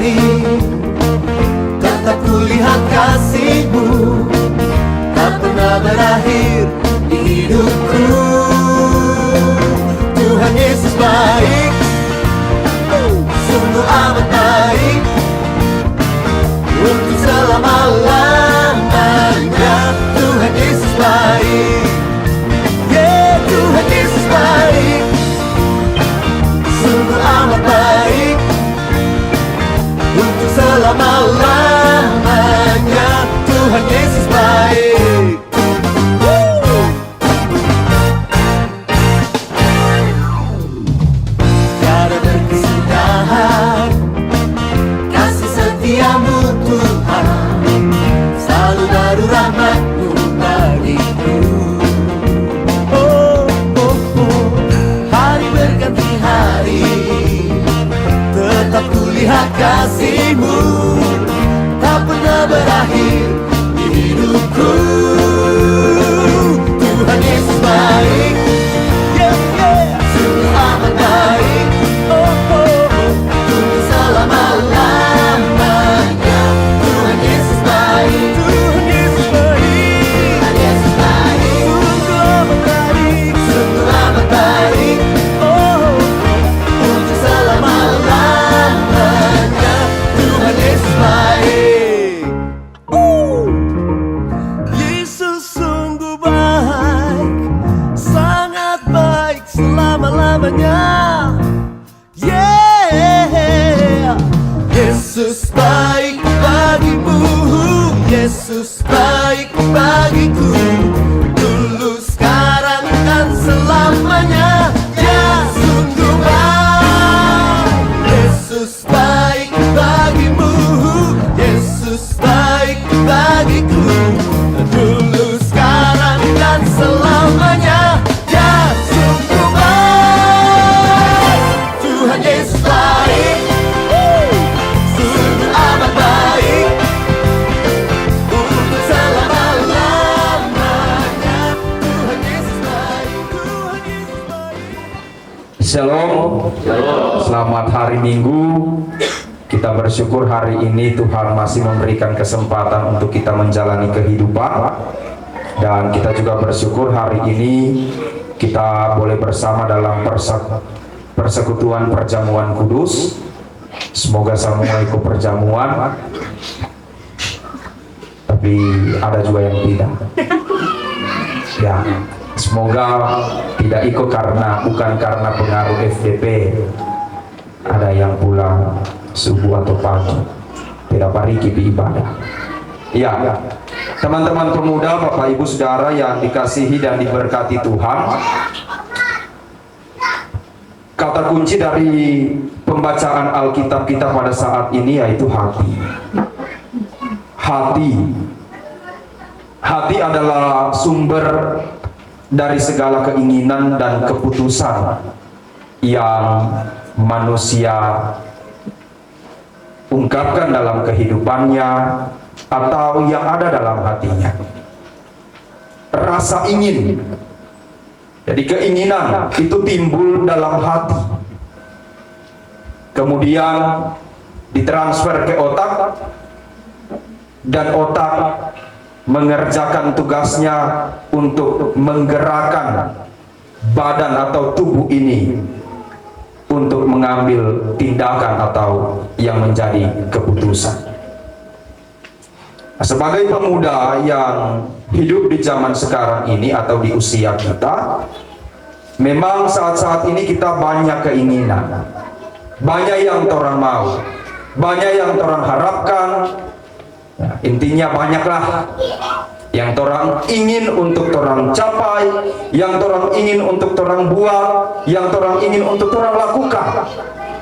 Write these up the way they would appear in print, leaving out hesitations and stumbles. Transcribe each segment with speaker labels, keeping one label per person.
Speaker 1: hari tetap kulihat kasih-Mu tak pernah berakhir di hidupku. Tuhan Yesus baik, sungguh amat baik, untuk selama-lamanya. Tuhan Yesus baik, yeah, Tuhan Yesus baik, sungguh amat baik, untuk selama-lamanya. Tuhan Yesus baik. Tiada berkesudahan kasih setiamu Tuhan, selalu baru rahmat-Mu bagiku. Oh, oh, oh, hari berganti hari tetap kulihat kasih-Mu tak pernah berakhir di hidupku. Tuhan Yesus baik, yeah, yeah, sungguh amat baik, oh, oh, oh, untuk selama-lamanya. Tuhan Yesus baik, Tuhan Yesus baik, Tuhan Yesus baik, sungguh amat baik, sungguh amat baik, oh, oh, oh, untuk selama-lamanya. Tuhan Yesus baik. Yesus sungguh baik, sangat baik selama-lamanya. Yeah, Yesus baik bagimu, Yesus baik bagiku, dulu, sekarang, dan selamanya. Ya, sungguh baik. Yesus baik bagimu, Yesus baik bagiku, dulu, sekarang, dan selamanya. Ya, sungguh baik. Tuhan Yesus baik, sungguh amat baik, untuk selama-lamanya. Tuhan Yesus baik, Tuhan Yesus baik.
Speaker 2: Shalom. Selamat hari Minggu. Kita bersyukur hari ini Tuhan masih memberikan kesempatan untuk kita menjalani kehidupan. Dan kita juga bersyukur hari ini kita boleh bersama dalam persekutuan perjamuan kudus. Semoga semua ikut perjamuan, tapi ada juga yang tidak. Ya, semoga tidak ikut bukan karena pengaruh FDP. Ada yang pulang subuh atau pagi, tidak pariki di ibadah. Ya, teman-teman pemuda, Bapak Ibu Saudara yang dikasihi dan diberkati Tuhan, kata kunci dari pembacaan Alkitab kita pada saat ini yaitu hati. Hati. Hati adalah sumber dari segala keinginan dan keputusan yang manusia ungkapkan dalam kehidupannya atau yang ada dalam hatinya. Rasa ingin, jadi keinginan itu timbul dalam hati, kemudian ditransfer ke otak, dan otak mengerjakan tugasnya untuk menggerakkan badan atau tubuh ini untuk mengambil tindakan atau yang menjadi keputusan. Sebagai pemuda yang hidup di zaman sekarang ini atau di usia kita, memang saat-saat ini kita banyak keinginan, banyak yang orang mau, banyak yang orang harapkan. Nah, intinya banyaklah yang orang ingin untuk orang capai, yang orang ingin untuk orang buat, yang orang ingin untuk orang lakukan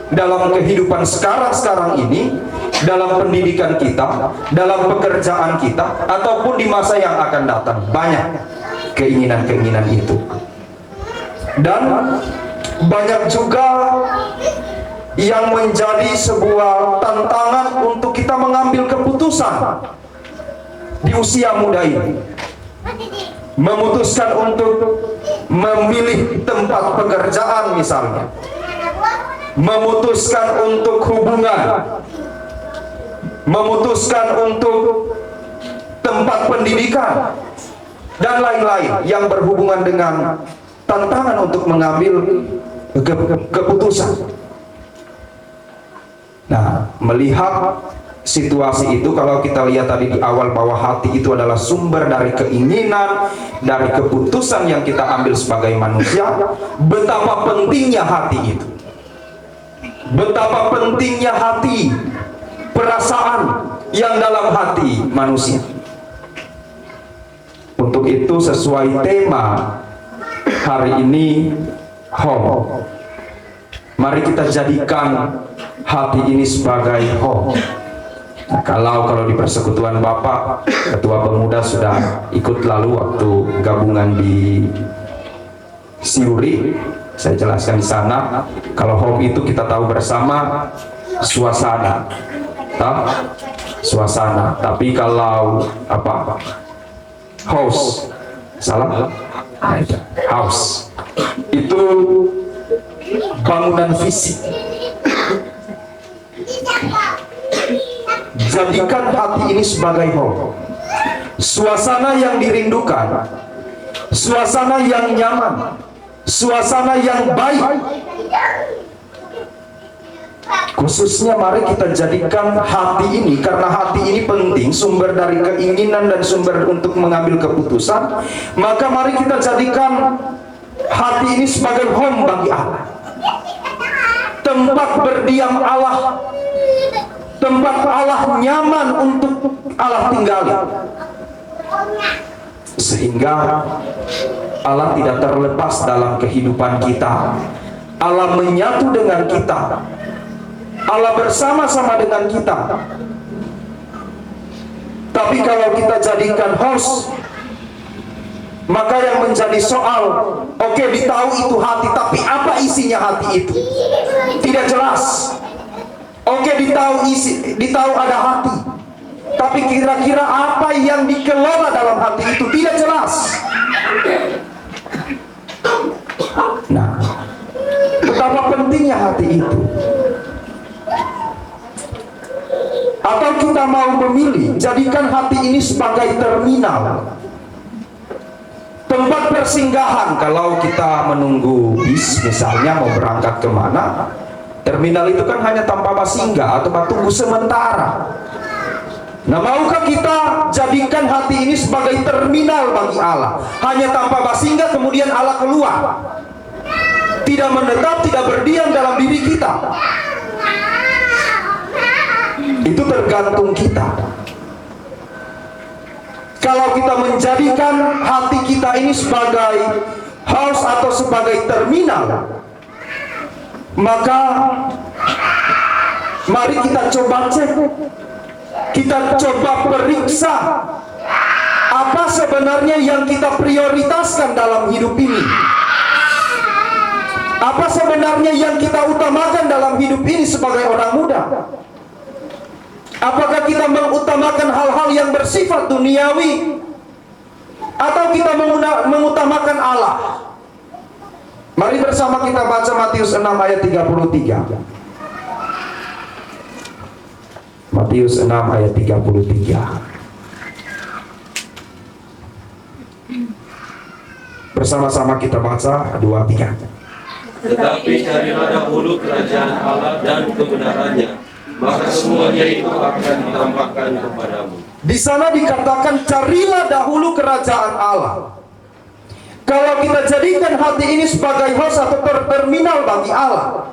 Speaker 2: dalam kehidupan sekarang ini, dalam pendidikan kita, dalam pekerjaan kita, ataupun di masa yang akan datang. Banyak keinginan-keinginan itu, dan banyak juga yang menjadi sebuah tantangan untuk kita mengambil keputusan di usia muda ini. Memutuskan untuk memilih tempat pekerjaan misalnya, memutuskan untuk hubungan, memutuskan untuk tempat pendidikan, dan lain-lain yang berhubungan dengan tantangan untuk mengambil keputusan. Nah, melihat situasi itu, kalau kita lihat tadi di awal bahwa hati itu adalah sumber dari keinginan, dari keputusan yang kita ambil sebagai manusia, betapa pentingnya hati itu. Betapa pentingnya hati, perasaan yang dalam hati manusia. Untuk itu sesuai tema hari ini, home. Mari kita jadikan hati ini sebagai home. Nah, kalau di persekutuan Bapak, Ketua Pemuda sudah ikut lalu waktu gabungan di Siuri, saya jelaskan di sana. Kalau home itu kita tahu bersama suasana, suasana. Tapi kalau house, salah? House itu bangunan fisik. Jadikan hati ini sebagai home, suasana yang dirindukan, suasana yang nyaman, suasana yang baik. Khususnya mari kita jadikan hati ini, karena hati ini penting, sumber dari keinginan dan sumber untuk mengambil keputusan. Maka mari kita jadikan hati ini sebagai home bagi Allah, tempat berdiam Allah, tempat Allah nyaman untuk Allah tinggali, sehingga Allah tidak terlepas dalam kehidupan kita. Allah menyatu dengan kita, Allah bersama-sama dengan kita. Tapi kalau kita jadikan host, maka yang menjadi soal, oke, ditahu itu hati, tapi apa isinya hati itu? Tidak jelas. Oke, ditahu ada hati, tapi kira-kira apa yang dikelola dalam hati itu tidak jelas. Nah, betapa pentingnya hati itu. Atau kita mau memilih, jadikan hati ini sebagai terminal, tempat persinggahan. Kalau kita menunggu bis misalnya mau berangkat kemana, terminal itu kan hanya tanpa singgah atau tunggu sementara. Nah, maukah kita jadikan hati ini sebagai terminal bagi Allah, hanya tanpa singgah kemudian Allah keluar, tidak menetap, tidak berdiam dalam diri kita? Itu tergantung kita. Kalau kita menjadikan hati kita ini sebagai house atau sebagai terminal, maka mari kita coba cek, kita coba periksa apa sebenarnya yang kita prioritaskan dalam hidup ini. Apa sebenarnya yang kita utamakan dalam hidup ini sebagai orang muda? Apakah kita mengutamakan hal-hal yang bersifat duniawi, atau kita mengutamakan Allah? Mari bersama kita baca Matius 6 ayat 33. Matius 6 ayat 33. Bersama-sama kita baca 2-3.
Speaker 3: Tetapi carilah dahulu kerajaan Allah dan kebenarannya, maka semuanya itu akan ditambahkan kepadamu.
Speaker 2: Di sana dikatakan carilah dahulu kerajaan Allah. Kalau kita jadikan hati ini sebagai host atau terminal bagi Allah,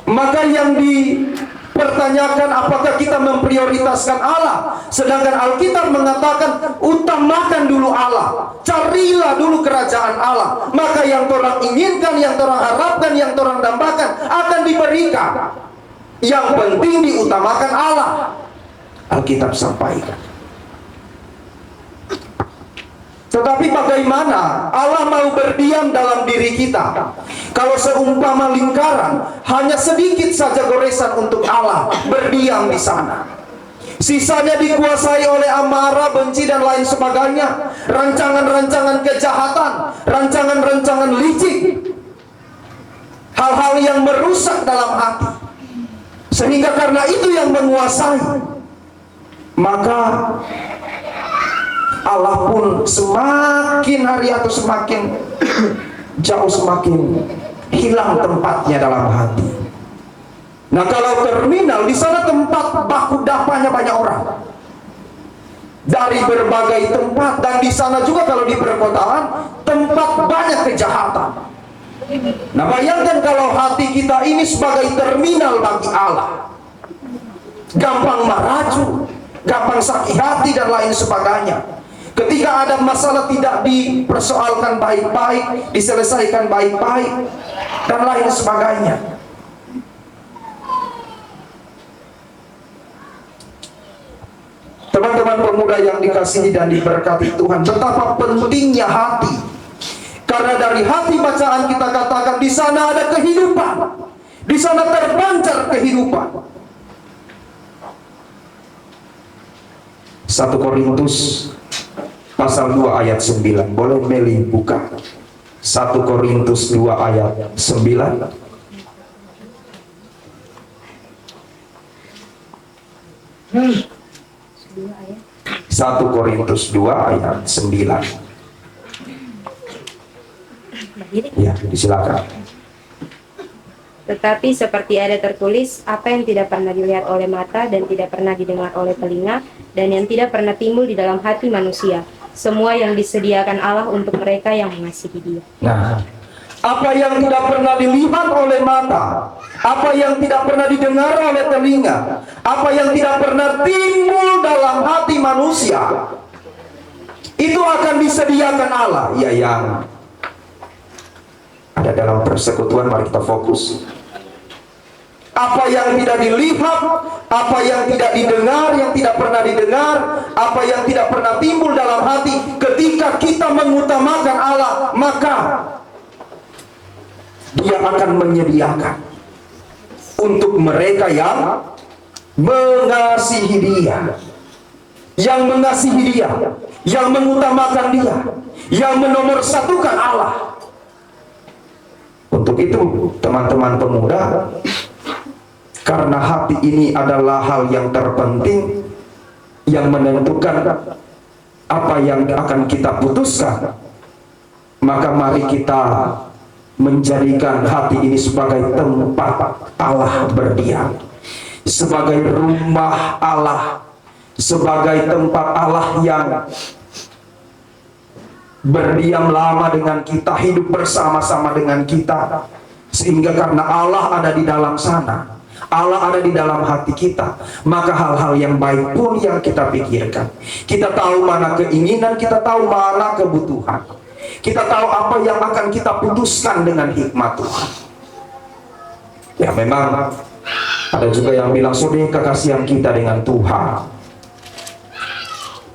Speaker 2: maka yang dipertanyakan apakah kita memprioritaskan Allah, sedangkan Alkitab mengatakan utamakan dulu Allah, carilah dulu kerajaan Allah, maka yang orang inginkan, yang orang harapkan, yang orang dambakan akan diberikan. Yang penting diutamakan Allah, Alkitab sampaikan. Tetapi bagaimana Allah mau berdiam dalam diri kita kalau seumpama lingkaran hanya sedikit saja goresan untuk Allah berdiam di sana, sisanya dikuasai oleh amarah, benci dan lain sebagainya, rancangan-rancangan kejahatan, rancangan-rancangan licik, hal-hal yang merusak dalam hati. Sehingga karena itu yang menguasai, maka Allah pun semakin hari atau semakin jauh semakin hilang tempatnya dalam hati. Nah, kalau terminal, di sana tempat baku dapanya banyak orang dari berbagai tempat, dan di sana juga kalau di perkotaan tempat banyak kejahatan. Nah, bayangkan kalau hati kita ini sebagai terminal bagi Allah, gampang meraju, gampang sakit hati dan lain sebagainya. Ketika ada masalah tidak dipersoalkan baik-baik, diselesaikan baik-baik dan lain sebagainya. Teman-teman pemuda yang dikasihi dan diberkati Tuhan, betapa pentingnya hati. Karena dari hati bacaan kita katakan di sana ada kehidupan, di sana terpancar kehidupan. 1 Korintus pasal 2 ayat 9. Boleh Meli buka 1 Korintus 2 ayat 9. 1 Korintus 2 ayat 9. Ya, disilakan.
Speaker 4: Tetapi seperti ada tertulis, apa yang tidak pernah dilihat oleh mata dan tidak pernah didengar oleh telinga dan yang tidak pernah timbul di dalam hati manusia, semua yang disediakan Allah untuk mereka yang mengasihi Dia.
Speaker 2: Nah, apa yang tidak pernah dilihat oleh mata, apa yang tidak pernah didengar oleh telinga, apa yang tidak pernah timbul dalam hati manusia, itu akan disediakan Allah. Ya, yang ada dalam persekutuan, mari kita fokus. Apa yang tidak dilihat, apa yang tidak didengar, yang tidak pernah didengar, apa yang tidak pernah timbul dalam hati, ketika kita mengutamakan Allah, maka Dia akan menyediakan untuk mereka yang mengasihi Dia, yang mengasihi Dia, yang mengutamakan Dia, yang menomorsatukan Allah. Untuk itu, teman-teman pemuda, karena hati ini adalah hal yang terpenting yang menentukan apa yang akan kita putuskan, maka mari kita menjadikan hati ini sebagai tempat Allah berdiam, sebagai rumah Allah, sebagai tempat Allah yang berdiam lama dengan kita, hidup bersama-sama dengan kita. Sehingga karena Allah ada di dalam sana, Allah ada di dalam hati kita, maka hal-hal yang baik pun yang kita pikirkan, kita tahu mana keinginan, kita tahu mana kebutuhan, kita tahu apa yang akan kita putuskan dengan hikmat Tuhan. Ya, memang ada juga yang bilang, saudara, kekasihan kita dengan Tuhan,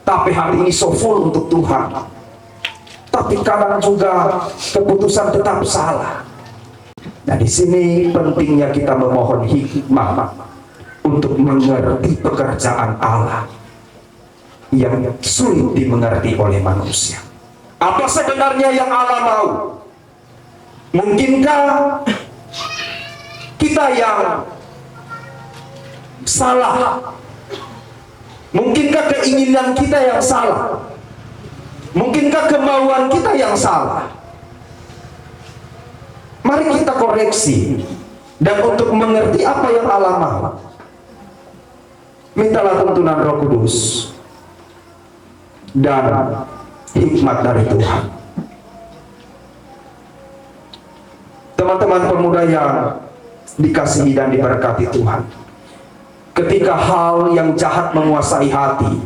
Speaker 2: tapi hati ini so full untuk Tuhan, tapi kadang juga keputusan tetap salah. Nah, di sini pentingnya kita memohon hikmah untuk mengerti pekerjaan Allah yang sulit dimengerti oleh manusia. Apa sebenarnya yang Allah mau? Mungkinkah kita yang salah? Mungkinkah keinginan kita yang salah? Mungkinkah kemauan kita yang salah? Mari kita koreksi, dan untuk mengerti apa yang Allah mau, mintalah tuntunan Roh Kudus dan hikmat dari Tuhan. Teman-teman pemuda yang dikasihi dan diberkati Tuhan, ketika hal yang jahat menguasai hati,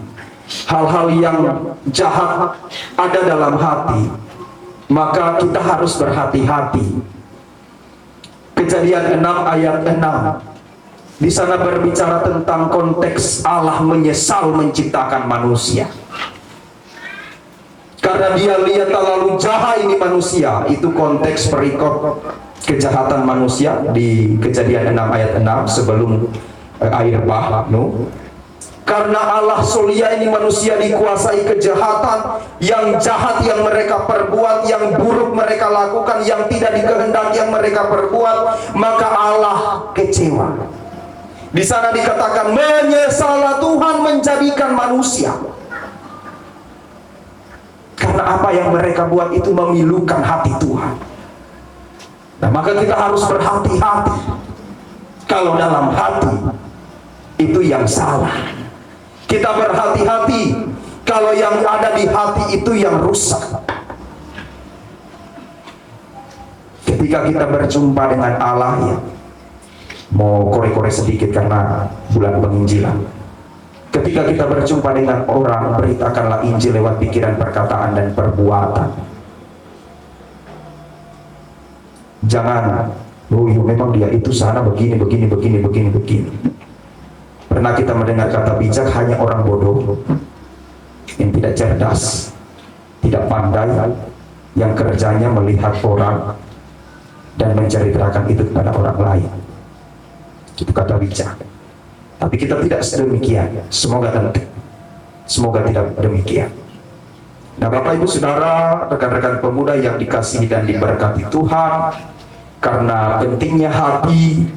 Speaker 2: hal-hal yang jahat ada dalam hati, maka kita harus berhati-hati. Kejadian 6 ayat 6, di sana berbicara tentang konteks Allah menyesal menciptakan manusia, karena Dia lihat terlalu jahat ini manusia. Itu konteks perikop kejahatan manusia di Kejadian 6 ayat 6 sebelum air bah. Karena Allah solia ini manusia dikuasai kejahatan, yang jahat yang mereka perbuat, yang buruk mereka lakukan, yang tidak dikehendaki yang mereka perbuat, maka Allah kecewa. Di sana dikatakan menyesallah Tuhan menjadikan manusia. Karena apa yang mereka buat itu memilukan hati Tuhan. Nah, maka kita harus berhati-hati kalau dalam hati itu yang salah. Kita berhati-hati kalau yang ada di hati itu yang rusak. Ketika kita berjumpa dengan Allah, ya, mau kore-kore sedikit karena bulan penginjilan. Ketika kita berjumpa dengan orang, beritakanlah Injil lewat pikiran, perkataan, dan perbuatan. Jangan, oh iya, memang dia itu sana begini. Pernah kita mendengar kata bijak hanya orang bodoh yang tidak cerdas, tidak pandai, yang kerjanya melihat orang dan menceritakan itu kepada orang lain. Itu kata bijak. Tapi kita tidak sedemikian. Semoga tidak demikian. Nah, Bapak Ibu Saudara, rekan-rekan pemuda yang dikasihi dan diberkati Tuhan, karena pentingnya hati,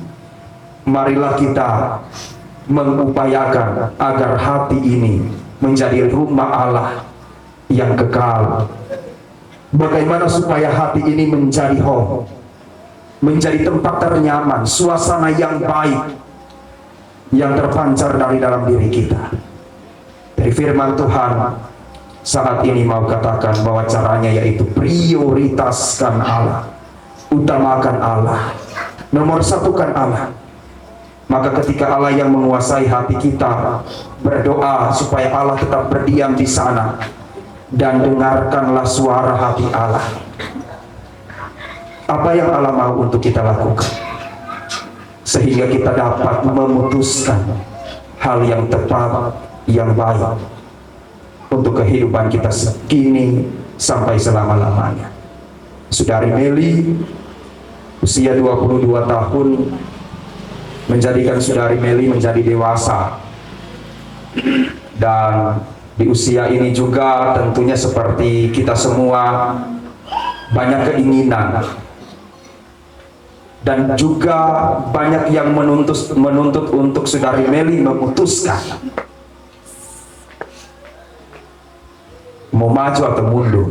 Speaker 2: marilah kita mengupayakan agar hati ini menjadi rumah Allah yang kekal. Bagaimana supaya hati ini menjadi home, menjadi tempat ternyaman, suasana yang baik yang terpancar dari dalam diri kita. Dari firman Tuhan saat ini mau katakan bahwa caranya yaitu prioritaskan Allah, utamakan Allah, nomor satukan Allah. Maka ketika Allah yang menguasai hati kita, berdoa supaya Allah tetap berdiam di sana, dan dengarkanlah suara hati Allah. Apa yang Allah mau untuk kita lakukan, sehingga kita dapat memutuskan hal yang tepat, yang baik untuk kehidupan kita sekini sampai selama-lamanya. Saudari Meli, usia 22 tahun, menjadikan Saudari Meli menjadi dewasa. Dan di usia ini juga tentunya seperti kita semua banyak keinginan, dan juga banyak yang menuntut untuk Saudari Meli memutuskan mau maju atau mundur,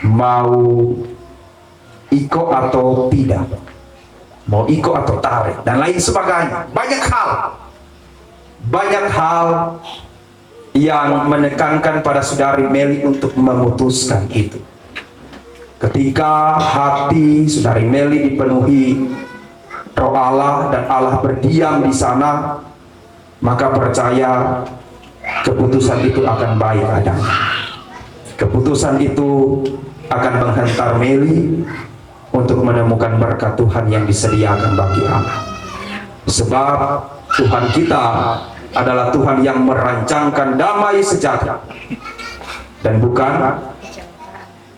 Speaker 2: mau iko atau tidak, mau iko atau tarik, dan lain sebagainya. Banyak hal yang menekankan pada Saudari Meli untuk memutuskan itu. Ketika hati Saudari Meli dipenuhi Roh Allah dan Allah berdiam di sana, maka percaya keputusan itu akan baik adanya. Keputusan itu akan menghantar Meli untuk menemukan berkat Tuhan yang disediakan bagi Allah. Sebab Tuhan kita adalah Tuhan yang merancangkan damai sejahtera dan bukan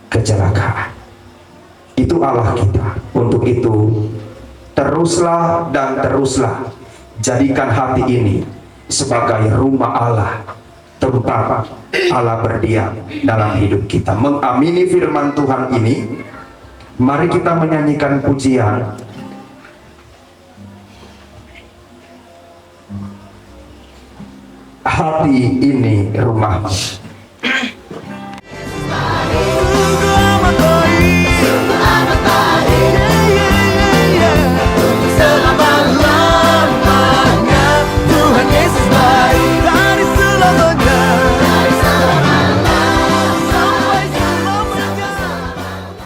Speaker 2: kecelakaan. Itu Allah kita. Untuk itu teruslah jadikan hati ini sebagai rumah Allah, tempat Allah berdiam dalam hidup kita. Mengamini firman Tuhan ini, mari kita menyanyikan pujian Hati Ini Rumahmu.